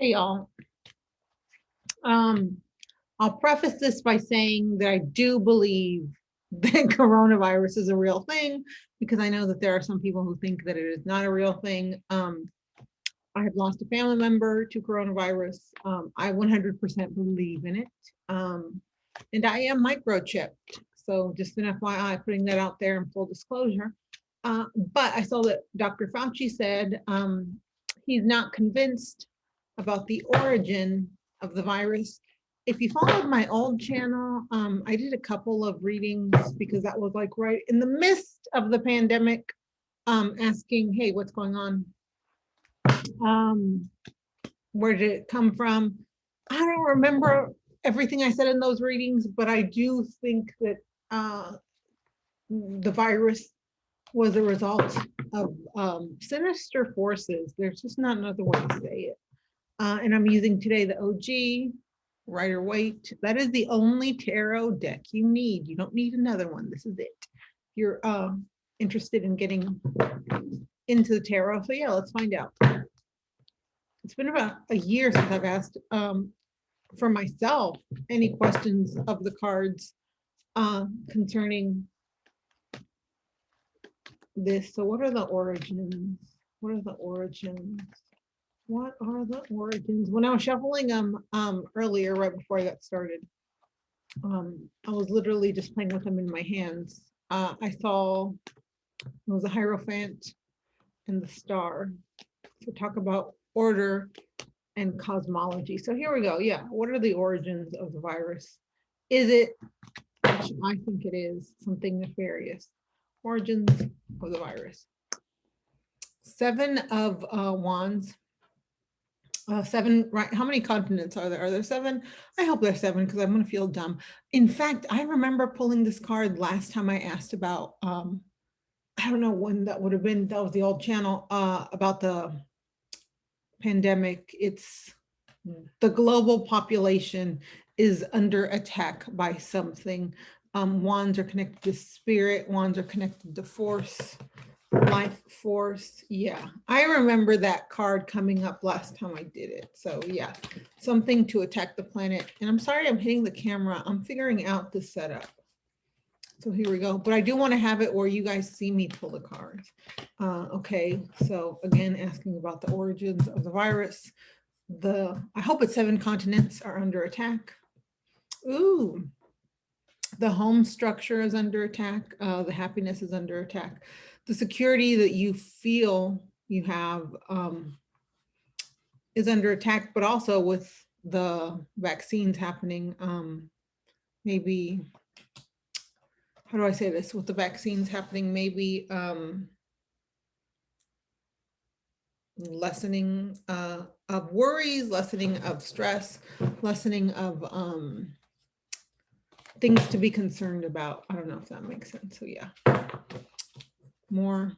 Hey y'all. I'll preface this by saying that I do believe that coronavirus is a real thing, because I know that there are some people who think that it is not a real thing. I have lost a family member to coronavirus. I 100% believe in it. And I am microchipped. So just an FYI, putting that out there in full disclosure. But I saw that Dr. Fauci said he's not convinced about the origin of the virus. If you followed my old channel, I did a couple of readings because that was like right in the midst of the pandemic, asking, hey, what's going on? Where did it come from? I don't remember everything I said in those readings, but I do think that the virus was a result of sinister forces. There's just not another way to say it. And I'm using today the OG Rider-Waite. That is the only tarot deck you need. You don't need another one. This is it. If you're interested in getting into the tarot. So yeah, let's find out. It's been about a year since I've asked for myself any questions of the cards concerning this. So what are the origins? What are the origins? What are the origins? When I was shuffling them earlier, right before I got started, I was literally just playing with them in my hands. I saw it was a Hierophant and the Star. So talk about order and cosmology. So here we go. Yeah, what are the origins of the virus? Is it, which I think it is, something nefarious? Origins of the virus. Seven of Wands. Seven, right? How many continents are there? Are there seven? I hope there's seven, because I'm going to feel dumb. In fact, I remember pulling this card last time I asked about, I don't know when that would have been. That was the old channel about the pandemic. It's the global population is under attack by something. Wands are connected to spirit. Wands are connected to force. Life force. Yeah, I remember that card coming up last time I did it. So yeah, something to attack the planet. And I'm sorry I'm hitting the camera. I'm figuring out the setup. So here we go. But I do want to have it where you guys see me pull the cards. Okay, so again, asking about the origins of the virus. I hope it's 7 continents are under attack. Ooh, the home structure is under attack. The happiness is under attack. The security that you feel you have is under attack, but also with the vaccines happening, maybe, how do I say this? With the vaccines happening, maybe lessening of worries, lessening of stress, lessening of things to be concerned about. I don't know if that makes sense. So yeah, more.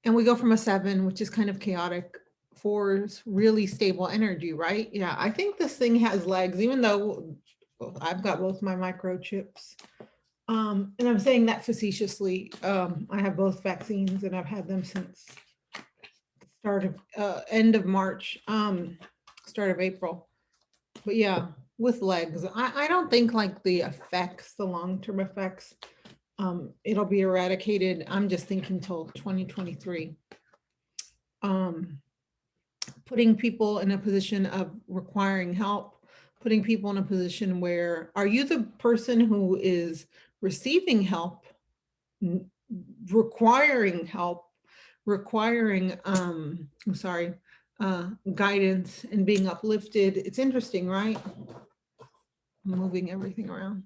And we go from a 7, which is kind of chaotic, 4's really stable energy, right? Yeah, I think this thing has legs, even though I've got both my microchips. And I'm saying that facetiously. I have both vaccines and I've had them since the start of end of March, start of April. But yeah, with legs. I don't think like the effects, the long-term effects, it'll be eradicated. I'm just thinking till 2023. Putting people in a position of requiring help, putting people in a position where, are you the person who is receiving help, requiring help, requiring, I'm sorry, guidance and being uplifted? It's interesting, right? Moving everything around.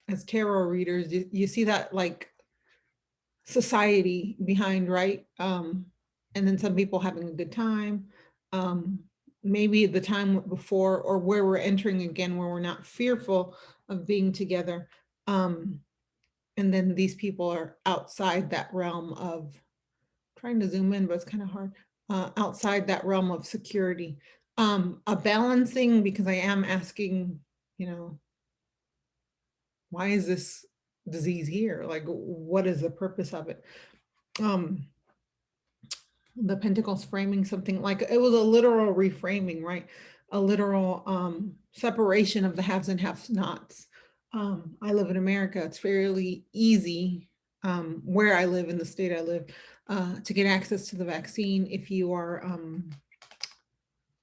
As tarot readers, you see that like society behind, right? And then some people having a good time. Maybe the time before, or where we're entering again, where we're not fearful of being together. And then these people are outside that realm of, trying to zoom in, but it's kind of hard, outside that realm of security. A balancing, because I am asking, you know, why is this disease here? Like, what is the purpose of it? the pentacles framing something, like it was a literal reframing, right? A literal separation of the haves and have-nots. I live in America. It's fairly easy where I live, in the state I live, to get access to the vaccine if you are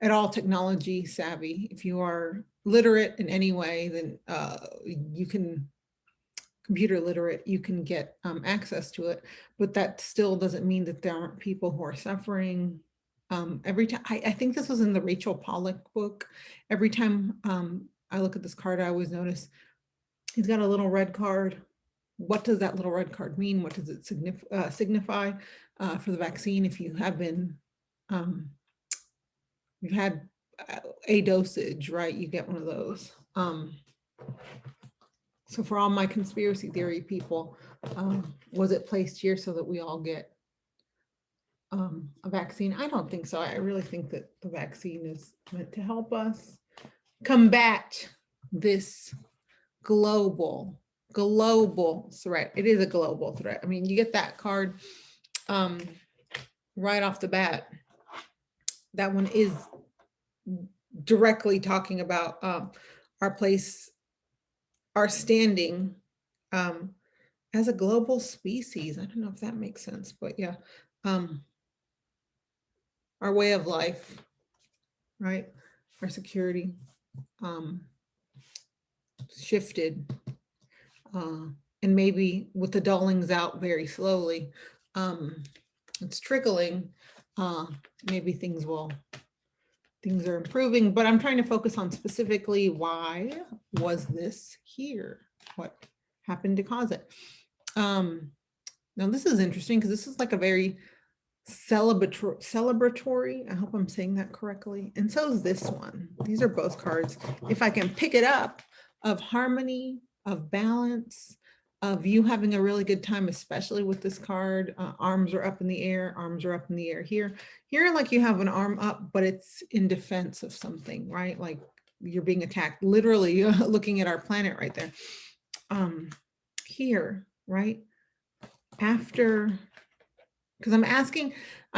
at all technology savvy. If you are literate in any way, then you can, computer literate, you can get access to it. But that still doesn't mean that there aren't people who are suffering. Every time, I think this was in the Rachel Pollack book. Every time I look at this card, I always notice he's got a little red card. What does that little red card mean? What does it signify for the vaccine? If you have been, you've had a dosage, right? You get one of those. So for all my conspiracy theory people, was it placed here so that we all get a vaccine? I don't think so. I really think that the vaccine is meant to help us combat this global threat. It is a global threat. I mean, you get that card right off the bat. That one is directly talking about our place, our standing as a global species. I don't know if that makes sense, but yeah, our way of life, right? Our security shifted, and maybe with the dullings out very slowly, it's trickling. Maybe things are improving, but I'm trying to focus on specifically why was this here? What happened to cause it? Now this is interesting because this is like a very celebratory. I hope I'm saying that correctly. And so is this one. These are both cards, if I can pick it up, of harmony, of balance, of you having a really good time, especially with this card. Arms are up in the air, arms are up in the air here. Here, like you have an arm up, but it's in defense of something, right? Like you're being attacked, literally looking at our planet right there. Here, right? After, because I'm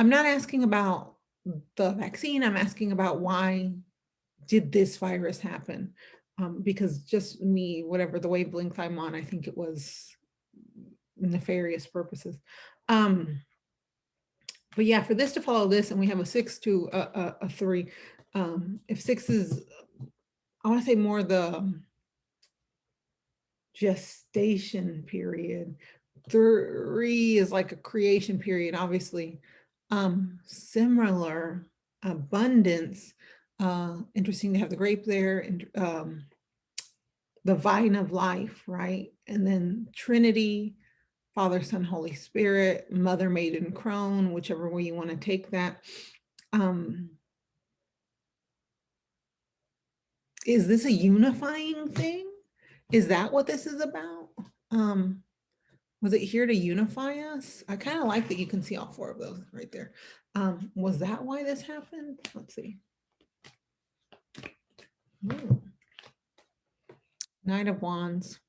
not asking about the vaccine, I'm asking about why did this virus happen? Because just me, whatever the wavelength I'm on, I think it was nefarious purposes. But yeah, for this to follow this, and we have a 6 to a 3. If 6 is, I want to say more the gestation period. 3 is like a creation period, obviously. Similar abundance. Interesting to have the grape there, and the vine of life, right? And then Trinity, Father, Son, Holy Spirit, Mother, Maiden, Crone, whichever way you want to take that. Is this a unifying thing? Is that what this is about? Was it here to unify us? I kind of like that you can see all 4 of those right there. Was that why this happened? Let's see. Ooh. Knight of Wands.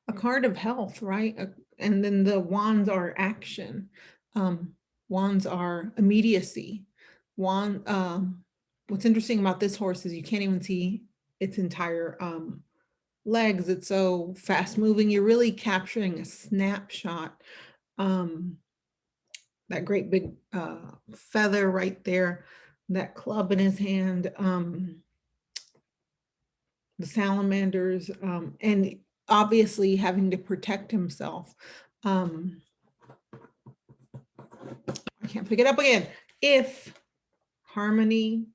A card of health, right? And then the wands are action. Wands are immediacy. What's interesting about this horse is you can't even see its entire legs. It's so fast moving. You're really capturing a snapshot. That great big feather right there, that club in his hand, the salamanders, and obviously having to protect himself. I can't pick it up again. If harmony,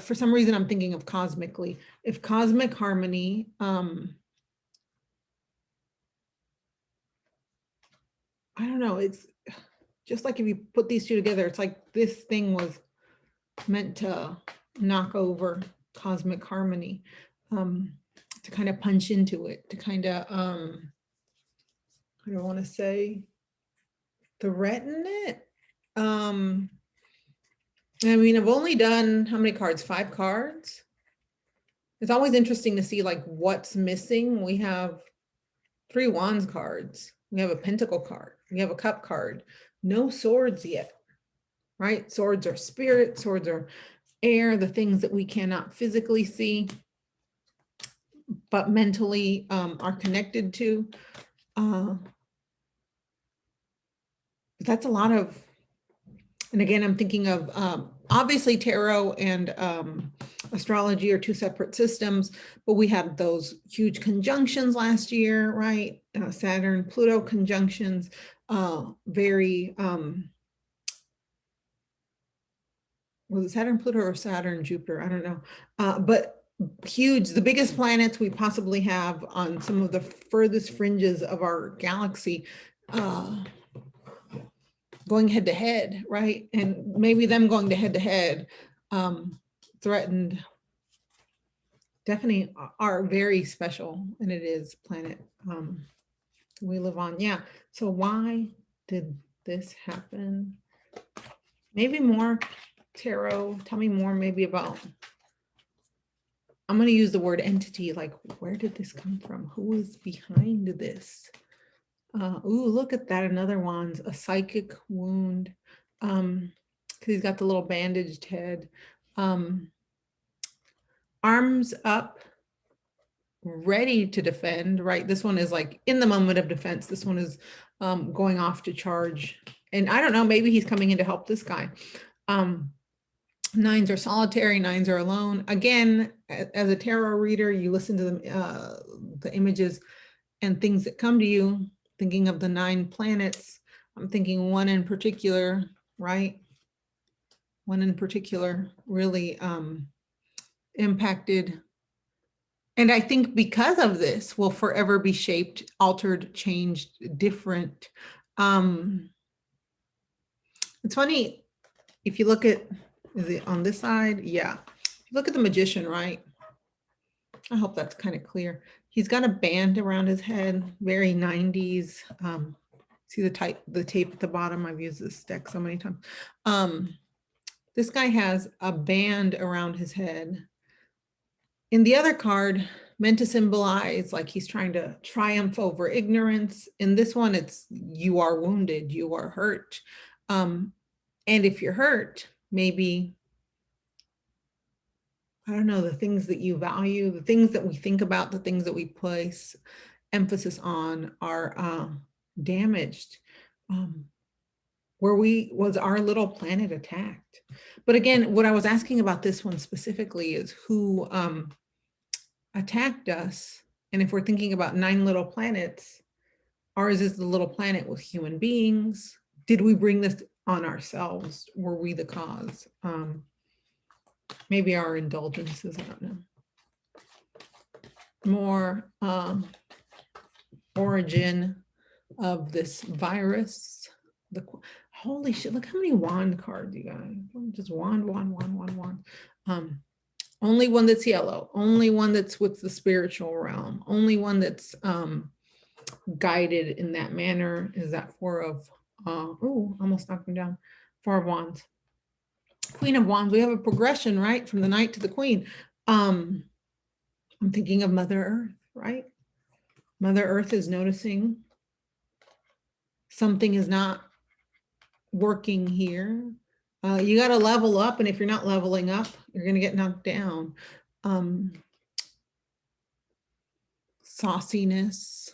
for some reason I'm thinking of cosmically, if cosmic harmony, I don't know, it's just like if you put these 2 together, it's like this thing was meant to knock over cosmic harmony, to kind of punch into it, to kind of, I don't want to say threaten it. I mean, I've only done how many cards? 5 cards. It's always interesting to see like what's missing. We have 3 wands cards. We have a pentacle card. We have a cup card. No swords yet, right? Swords are spirit, swords are air, the things that we cannot physically see, but mentally are connected to. That's a lot of, and again, I'm thinking of, obviously tarot and astrology are two separate systems, but we had those huge conjunctions last year, right? Saturn, Pluto conjunctions, very, was it Saturn, Pluto, or Saturn, Jupiter? I don't know. But huge, the biggest planets we possibly have on some of the furthest fringes of our galaxy, going head to head, right? And maybe them going to head threatened, definitely are very special, and it is planet we live on. Yeah. So why did this happen? Maybe more tarot. Tell me more maybe about, I'm going to use the word entity, like where did this come from? Who is behind this? Ooh, look at that, another one's a psychic wound. Because he's got the little bandaged head. Arms up, ready to defend, right? This one is like in the moment of defense. This one is going off to charge. And I don't know, maybe he's coming in to help this guy. Nines are solitary, nines are alone. Again, as a tarot reader, you listen to the images and things that come to you, thinking of the 9 planets. I'm thinking one in particular, right? One in particular really impacted. And I think because of this will forever be shaped, altered, changed, different. It's funny, if you look at, is it on this side? Yeah. If you look at the magician, right? I hope that's kind of clear. He's got a band around his head, very 90s. See the tape at the bottom? I've used this deck so many times. This guy has a band around his head. In the other card, meant to symbolize like he's trying to triumph over ignorance. In this one, it's you are wounded, you are hurt. And if you're hurt, maybe, I don't know, the things that you value, the things that we think about, the things that we place emphasis on are damaged. Where was our little planet attacked? But again, what I was asking about this one specifically is who attacked us. And if we're thinking about 9 little planets, ours is the little planet with human beings. Did we bring this on ourselves? Were we the cause? Maybe our indulgences, I don't know. More origin of this virus. Holy shit, look how many wand cards, you guys. Just wand. Only one that's yellow, only one that's with the spiritual realm, only one that's guided in that manner is that 4 of, oh, almost knocked me down, 4 of wands. Queen of wands, we have a progression, right? From the knight to the queen. I'm thinking of Mother Earth, right? Mother Earth is noticing something is not working here. You got to level up, and if you're not leveling up, you're going to get knocked down. Sauciness.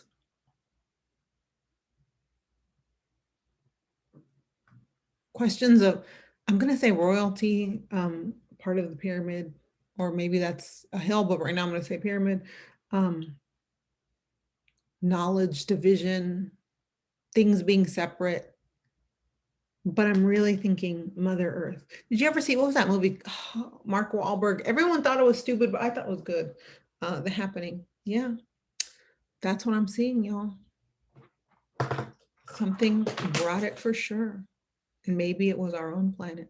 Questions of, I'm going to say royalty, part of the pyramid, or maybe that's a hill, but right now I'm going to say pyramid. Knowledge division, things being separate. But I'm really thinking Mother Earth. Did you ever see, what was that movie? Oh, Mark Wahlberg. Everyone thought it was stupid, but I thought it was good. The Happening. Yeah, that's what I'm seeing, y'all. Something brought it for sure. And maybe it was our own planet.